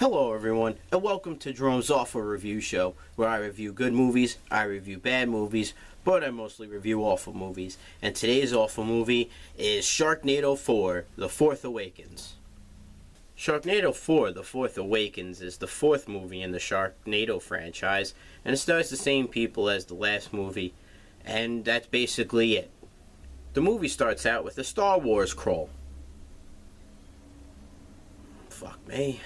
Hello everyone, and welcome to Jerome's Awful Review Show, where I review good movies, I review bad movies, but I mostly review awful movies. And today's awful movie is Sharknado 4, The Fourth Awakens. Sharknado 4, The Fourth Awakens is the fourth movie in the Sharknado franchise, and it stars the same people as the last movie, and that's basically it. The movie starts out with a Star Wars crawl. Fuck me.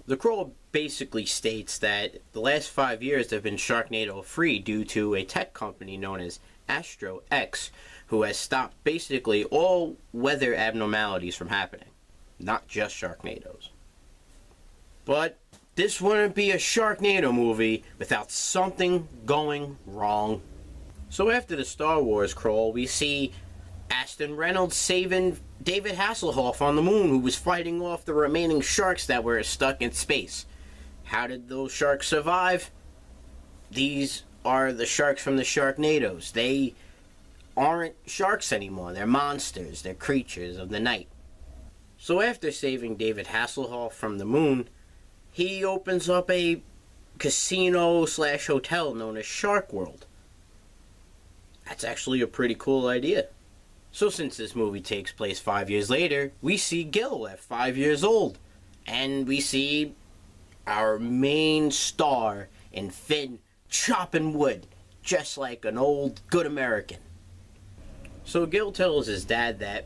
The crawl basically states that the last 5 years have been Sharknado free due to a tech company known as Astro X, who has stopped basically all weather abnormalities from happening. Not just Sharknadoes. But this wouldn't be a Sharknado movie without something going wrong. So after the Star Wars crawl, we see Aston Reynolds saving David Hasselhoff on the moon, who was fighting off the remaining sharks that were stuck in space. How did those sharks survive? These are the sharks from the Sharknadoes. They aren't sharks anymore. They're monsters. They're creatures of the night. So after saving David Hasselhoff from the moon, he opens up a casino/hotel known as Shark World. That's actually a pretty cool idea. So since this movie takes place 5 years later, we see Gil at 5 years old. And we see our main star in Finn chopping wood, just like an old good American. So Gil tells his dad that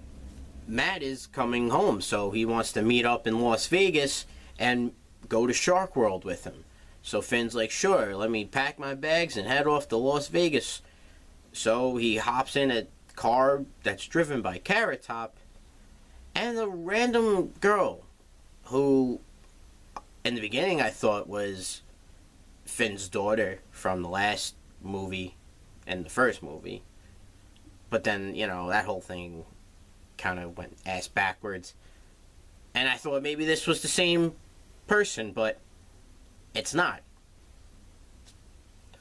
Matt is coming home, so he wants to meet up in Las Vegas and go to Shark World with him. So Finn's like, sure, let me pack my bags and head off to Las Vegas. So he hops in a car that's driven by Carrot Top, and a random girl who in the beginning I thought was Finn's daughter from the last movie and the first movie, but then, you know, that whole thing kind of went ass backwards, and I thought maybe this was the same person, but it's not.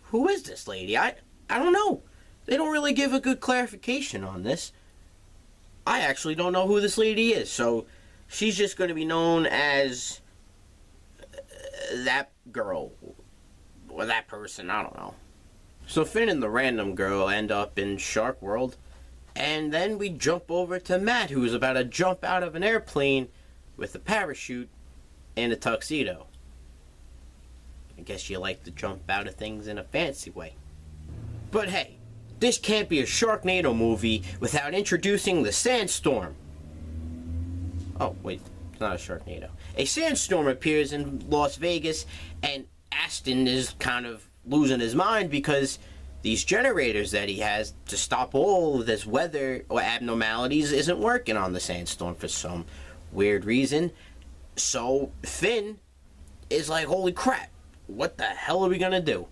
Who is this lady? I don't know. They don't really give a good clarification on this. I actually don't know who this lady is, so she's just going to be known as that girl, or that person, I don't know. So Finn and the random girl end up in Shark World, and then we jump over to Matt, who's about to jump out of an airplane with a parachute and a tuxedo. I guess you like to jump out of things in a fancy way. But hey, this can't be a Sharknado movie without introducing the sandstorm. Oh, wait, it's not a Sharknado. A sandstorm appears in Las Vegas, and Aston is kind of losing his mind because these generators that he has to stop all of this weather or abnormalities isn't working on the sandstorm for some weird reason. So Finn is like, holy crap, what the hell are we gonna do?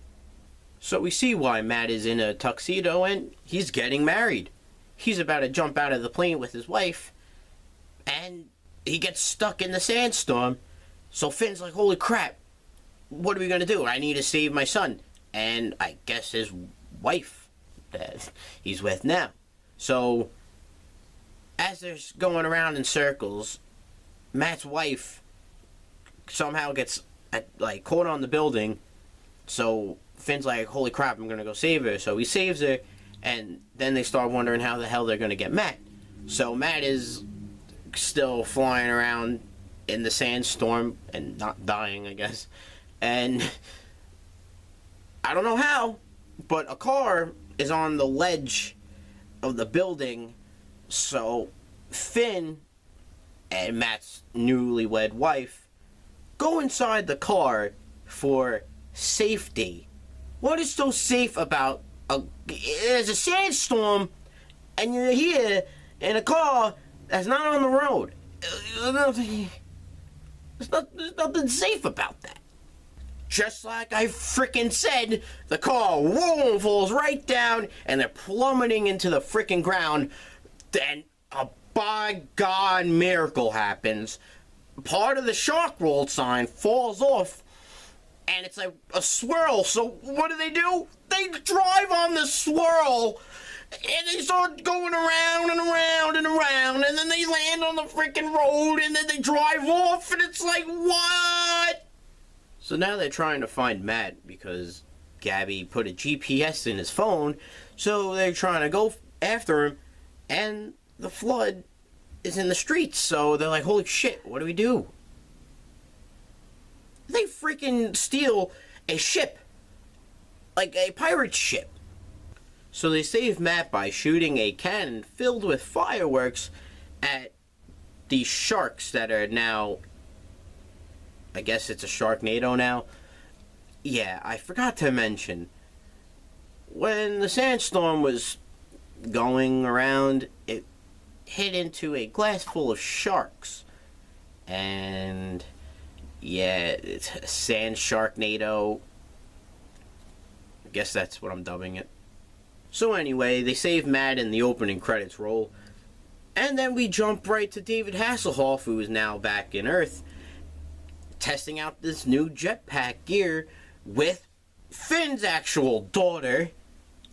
So we see why Matt is in a tuxedo, and he's getting married. He's about to jump out of the plane with his wife, and he gets stuck in the sandstorm. So Finn's like, holy crap, what are we going to do? I need to save my son. And I guess his wife that he's with now. So as they're going around in circles, Matt's wife somehow gets like caught on the building. So Finn's like, holy crap, I'm going to go save her. So he saves her, and then they start wondering how the hell they're going to get Matt. So Matt is still flying around in the sandstorm and not dying, I guess. And I don't know how, but a car is on the ledge of the building. So Finn and Matt's newlywed wife go inside the car for safety. What is so safe about there's a sandstorm and you're here in a car that's not on the road? There's nothing safe about that. Just like I frickin' said, the car whoa, falls right down and they're plummeting into the frickin' ground. Then a by God miracle happens. Part of the Shark World sign falls off, and it's like a swirl. So what do? They drive on the swirl And they start going around and around and around, and then they land on the freaking road, and then they drive off, and it's like, what? So now they're trying to find Matt because Gabby put a GPS in his phone, so they're trying to go after him, and the flood is in the streets, so they're like, holy shit, what do we do? They freaking steal a ship, like a pirate ship. So they save Matt by shooting a cannon filled with fireworks at these sharks that are now, I guess it's a Sharknado now. Yeah, I forgot to mention, when the sandstorm was going around, it hit into a glass full of sharks. And yeah, it's a sand Sharknado. I guess that's what I'm dubbing it. So anyway, they save Matt in the opening credits roll. And then we jump right to David Hasselhoff, who is now back in Earth, testing out this new jetpack gear with Finn's actual daughter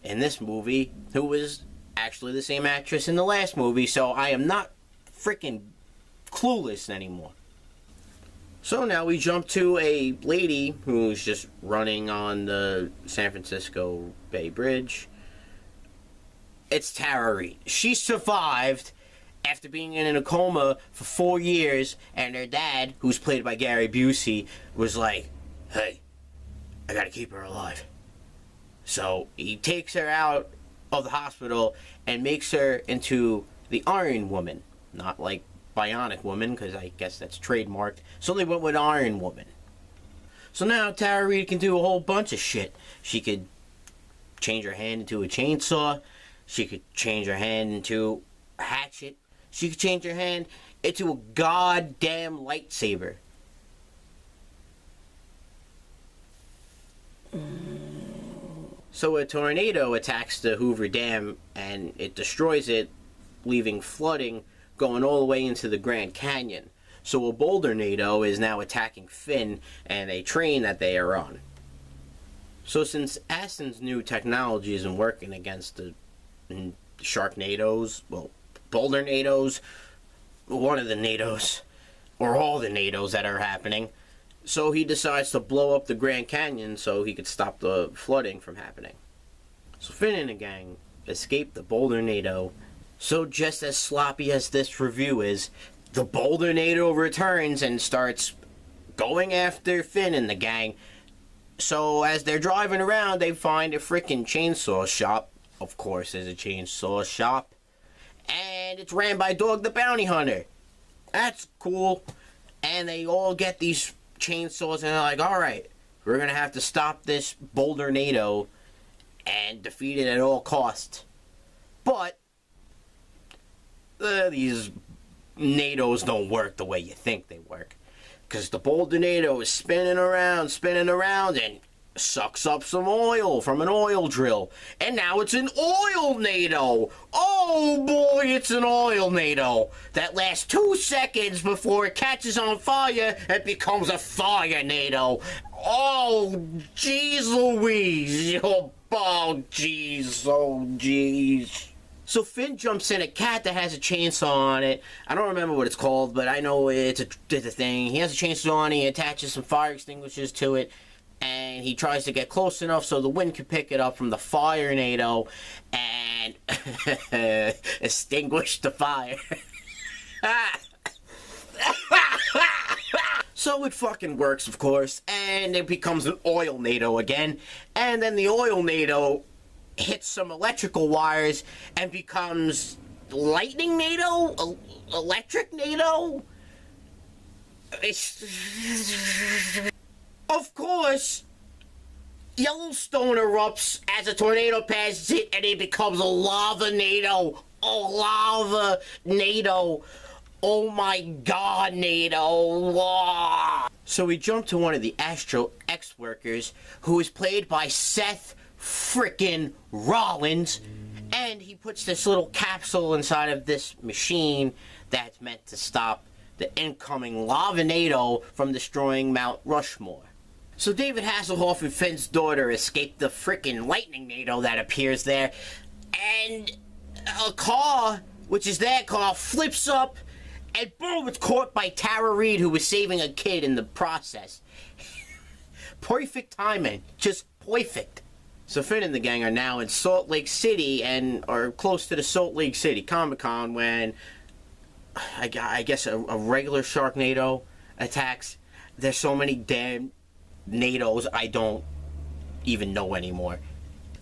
in this movie, who was actually the same actress in the last movie, so I am not freaking clueless anymore. So now we jump to a lady who's just running on the San Francisco Bay Bridge. It's Tara Reid. She survived after being in a coma for 4 years, and her dad, who's played by Gary Busey, was like, hey, I gotta keep her alive. So he takes her out of the hospital and makes her into the Iron Woman. Not like Bionic Woman, because I guess that's trademarked. So they went with Iron Woman. So now Tara Reid can do a whole bunch of shit. She could change her hand into a chainsaw. She could change her hand into a hatchet. She could change her hand into a goddamn lightsaber. So a tornado attacks the Hoover Dam and it destroys it, leaving flooding going all the way into the Grand Canyon. So a Bouldernado is now attacking Finn and a train that they are on. So since Aston's new technology isn't working against the Sharknados, well, Bouldernados, one of the NATOs, or all the NATOs that are happening, so he decides to blow up the Grand Canyon so he could stop the flooding from happening. So Finn and the gang escape the Bouldernado. So just as sloppy as this review is, the Bouldernado returns and starts going after Finn and the gang. So as they're driving around, they find a freaking chainsaw shop. Of course, there's a chainsaw shop. And it's ran by Dog the Bounty Hunter. That's cool. And they all get these chainsaws and they're like, alright, we're going to have to stop this Bouldernado and defeat it at all costs. But these NATOs don't work the way you think they work. Because the Bouldernado is spinning around, and sucks up some oil from an oil drill. And now it's an oil NATO. Oh boy, it's an oil NATO. That lasts 2 seconds before it catches on fire and becomes a fire NATO. Oh, jeez Louise. Oh, jeez. Oh, jeez. So Finn jumps in a cat that has a chainsaw on it. I don't remember what it's called, but I know it's a thing. He has a chainsaw on it. He attaches some fire extinguishers to it. And he tries to get close enough so the wind can pick it up from the fire NATO and extinguish the fire. So it fucking works, of course, and it becomes an oil NATO again. And then the oil NATO hits some electrical wires and becomes lightning NATO? Electric NATO? Of course, Yellowstone erupts as a tornado passes it and it becomes a lava NATO. Oh, lava NATO. Oh my god, NATO. Ah. So we jump to one of the Astro X workers who is played by Seth frickin' Rollins, and he puts this little capsule inside of this machine that's meant to stop the incoming lava-nado from destroying Mount Rushmore. So David Hasselhoff and Finn's daughter escape the frickin' lightning NATO that appears there, and a car, which is their car, flips up, and boom, it's caught by Tara Reid, who was saving a kid in the process. Perfect timing. Just perfect. So Finn and the gang are now in Salt Lake City, and are close to the Salt Lake City Comic-Con, when I guess a regular Sharknado attacks. There's so many damn NATOs, I don't even know anymore.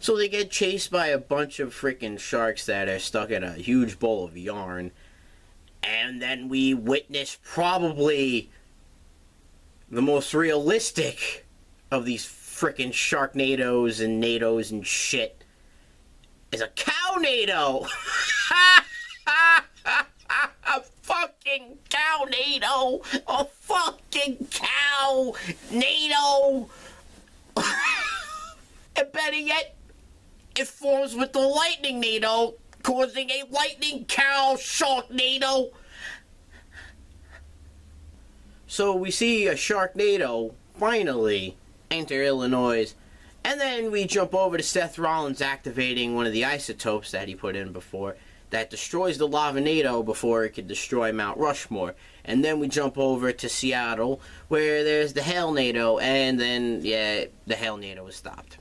So they get chased by a bunch of freaking sharks that are stuck in a huge bowl of yarn. And then we witness probably the most realistic of these freaking Sharknados and NATOs and shit is a cow-NATO! A fucking cow-NATO! A fucking cow-NATO! And better yet, it forms with the lightning NATO, causing a lightning cow Sharknado. So we see a Sharknado finally enter Illinois, and then we jump over to Seth Rollins activating one of the isotopes that he put in before that destroys the Lavanado before it could destroy Mount Rushmore. And then we jump over to Seattle, where there's the Hail NATO, and then, yeah, the Hail NATO is stopped.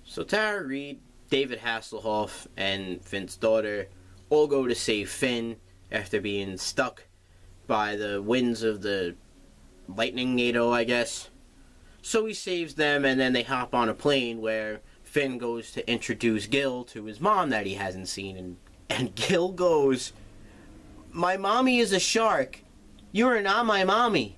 So Tara Reid, David Hasselhoff, and Finn's daughter all go to save Finn after being stuck by the winds of the lightning NATO, I guess. So he saves them, and then they hop on a plane where Finn goes to introduce Gil to his mom that he hasn't seen, and Gil goes, "My mommy is a shark. You are not my mommy."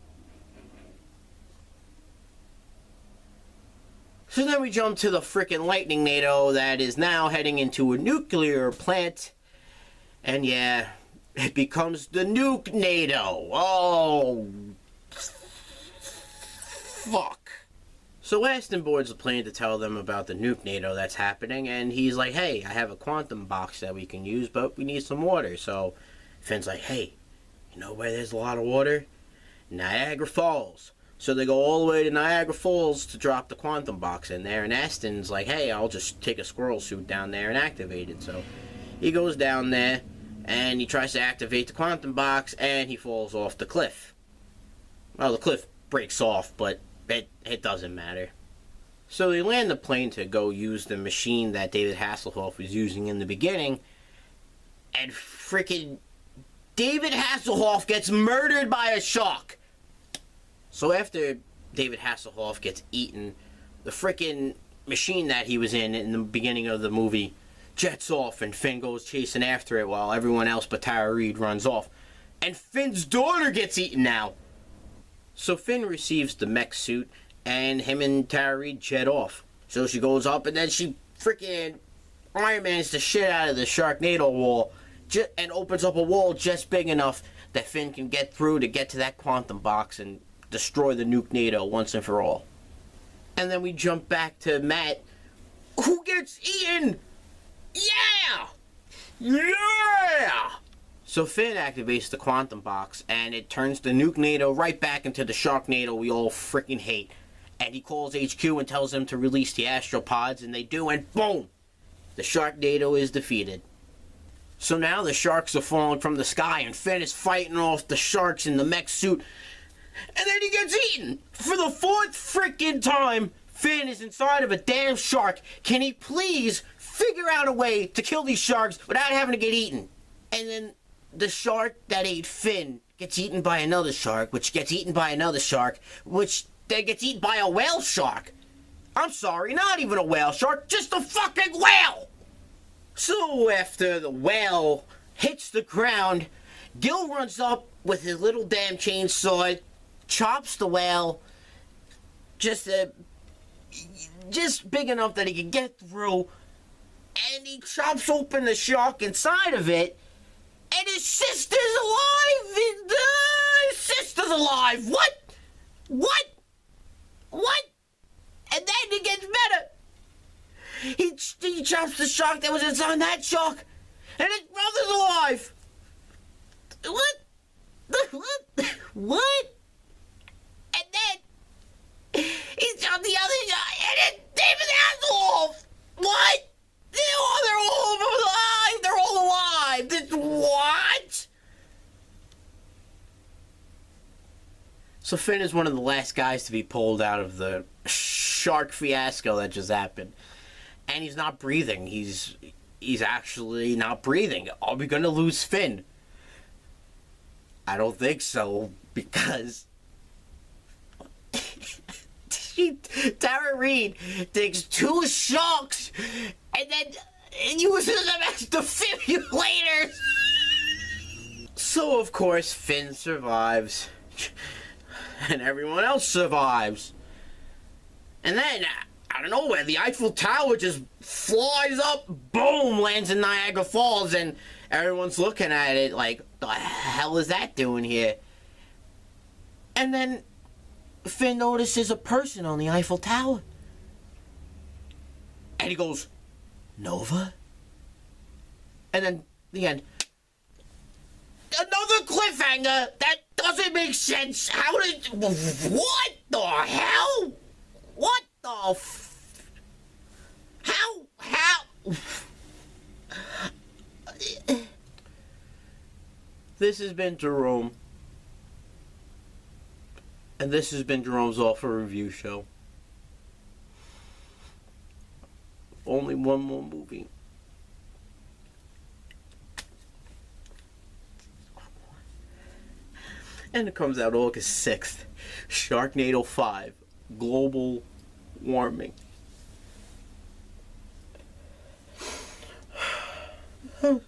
So then we jump to the frickin' lightning NATO that is now heading into a nuclear plant. And yeah, it becomes the nuke NATO. Oh, fuck. So Aston boards the plane to tell them about the nuke NATO that's happening, and he's like, "Hey, I have a quantum box that we can use, but we need some water." So Finn's like, "Hey, you know where there's a lot of water? Niagara Falls." So they go all the way to Niagara Falls to drop the quantum box in there, and Aston's like, "Hey, I'll just take a squirrel suit down there and activate it." So he goes down there, and he tries to activate the quantum box, and he falls off the cliff. Well, the cliff breaks off, but it doesn't matter. So they land the plane to go use the machine that David Hasselhoff was using in the beginning, and freaking David Hasselhoff gets murdered by a shark. So after David Hasselhoff gets eaten, the freaking machine that he was in the beginning of the movie jets off, and Finn goes chasing after it while everyone else but Tara Reid runs off. And Finn's daughter gets eaten now. So Finn receives the mech suit, and him and Tara Reid jet off. So she goes up, and then she freaking Iron Man's the shit out of the Sharknado wall, and opens up a wall just big enough that Finn can get through to get to that quantum box and destroy the nuke NATO once and for all. And then we jump back to Matt, who gets eaten. Yeah! Yeah! So Finn activates the quantum box, and it turns the nuke NATO right back into the Sharknado we all freaking hate. And he calls HQ and tells them to release the astropods, and they do, and boom! The Sharknado is defeated. So now the sharks are falling from the sky, and Finn is fighting off the sharks in the mech suit, and then he gets eaten! For the fourth freaking time, Finn is inside of a damn shark. Can he please figure out a way to kill these sharks without having to get eaten? And then the shark that ate Finn gets eaten by another shark, which gets eaten by another shark, which then gets eaten by a whale shark. I'm sorry, not even a whale shark, just a fucking whale! So after the whale hits the ground, Gil runs up with his little damn chainsaw, chops the whale, just big enough that he can get through, and he chops open the shark inside of it, and his sister's alive! His sister's alive! What? What? What? And then it gets better! He chops the shark that was inside that shark, and his brother's alive! What? What? And then he chopped the other shark, and then David Hasselhoff! What? They're all alive! They're all alive! What? So Finn is one of the last guys to be pulled out of the shark fiasco that just happened. And he's not breathing. He's actually not breathing. Are we going to lose Finn? I don't think so, because Tara Reid takes 2 sharks and then uses them as defibrillators. So, of course, Finn survives. And everyone else survives. And then, out of nowhere, the Eiffel Tower just flies up, boom, lands in Niagara Falls, and everyone's looking at it like, the hell is that doing here? And then Finn notices a person on the Eiffel Tower. And he goes, Nova? And then, the end. Another cliffhanger that doesn't make sense. How did... What the hell? What the How? This has been Jerome. And this has been Jerome's Awful Review Show. Only one more movie. And it comes out August 6th. Sharknado 5. Global warming. I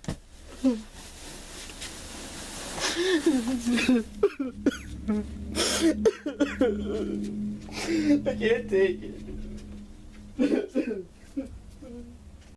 can't take it.